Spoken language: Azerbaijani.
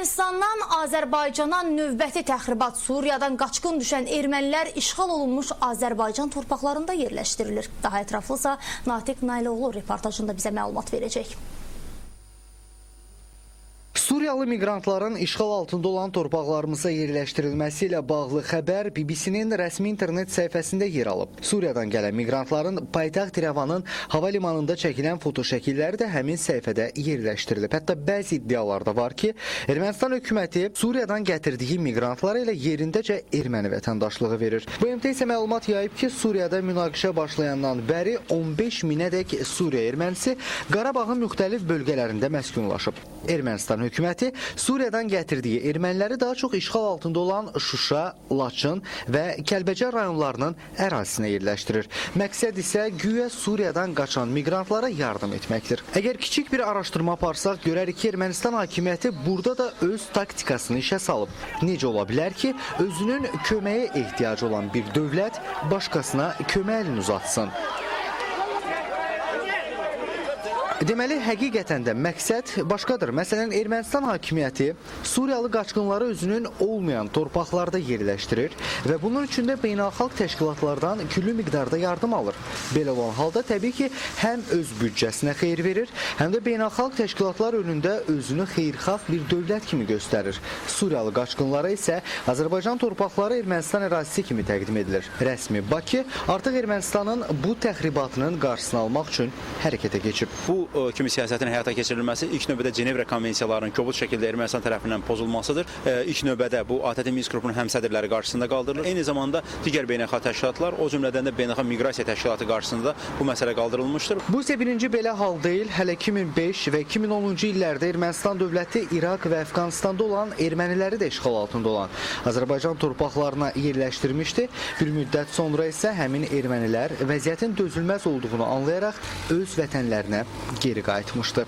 Ermənistandan Azərbaycana növbəti təxribat. Suriyadan qaçqın düşən ermənilər işğal olunmuş Azərbaycan torpaqlarında yerləşdirilir. Daha ətraflısa Natiq Naylıoğlu reportajında bizə məlumat verəcək. Suriyalı miqrantların işğal altında olan torpaqlarımıza yerləşdirilməsi ilə bağlı xəbər BBC-nin rəsmi internet səhifəsində yer alıb. Suriyadan gələn miqrantların paytaxt İrəvanın hava limanında çəkilən fotoşəkilləri də həmin səhifədə yerləşdirilib. Hətta bəzi iddialar da var ki, Ermənistan hökuməti Suriyadan gətirdiyi miqrantlara ilə yerindəcə erməni vətəndaşlığı verir. BMT isə məlumat yayıb ki, Suriyada münaqişə başlayandan bəri 15 minədək Suriya ermənisi Qarabağın müxtəlif bölgələrində məskunlaşıb. Ermənistan hökuməti Suriyadan gətirdiyi erməniləri daha çox işğal altında olan Şuşa, Laçın və Kəlbəcər rayonlarının ərazisinə yerləşdirir. Məqsəd isə güya Suriyadan qaçan miqrantlara yardım etməkdir. Əgər kiçik bir araşdırma aparsaq, görərik ki, Ermənistan hakimiyyəti burada da öz taktikasını işə salıb. Necə ola bilər ki, özünün köməyə ehtiyacı olan bir dövlət başqasına kömək əlini uzatsın? Deməli, həqiqətən də məqsəd başqadır. Məsələn, Ermənistan hakimiyyəti Suriyalı qaçqınları özünün olmayan torpaqlarda yerləşdirir və bunun üçün də beynəlxalq təşkilatlardan küllü miqdarda yardım alır. Belə olan halda təbii ki, həm öz büdcəsinə xeyir verir, həm də beynəlxalq təşkilatlar önündə özünü xeyirxah bir dövlət kimi göstərir. Suriyalı qaçqınlara isə Azərbaycan torpaqları Ermənistan ərazisi kimi təqdim edilir. Rəsmi Bakı artıq Ermənistanın bu təxribatının qarşısını almaq üçün hərəkətə keçib. Bu kimi siyasətin həyata keçirilməsi ilk növbədə Cenevra konvensiyalarının kobud şəkildə Ermənistan tərəfindən pozulmasıdır. İlk növbədə bu ATƏT Minsk qrupunun həmsədrləri qarşısında qaldırılır. Eyni zamanda digər beynəlxalq təşkilatlar, o cümlədən də Beynəlxalq Miqrasiya Təşkilatı qarşısında bu məsələ qaldırılmışdır. Bu isə birinci belə hal deyil. Hələ 2005 və 2010-cu illərdə Ermənistan dövləti İraq və Əfqanistanda olan erməniləri də işğal altında olan Azərbaycan torpaqlarına yerləşdirmişdi. Bir müddət sonra isə həmin ermənilər vəziyyətin dözülməz olduğunu anlayaraq öz vətənlərinə geri qayıtmışdı.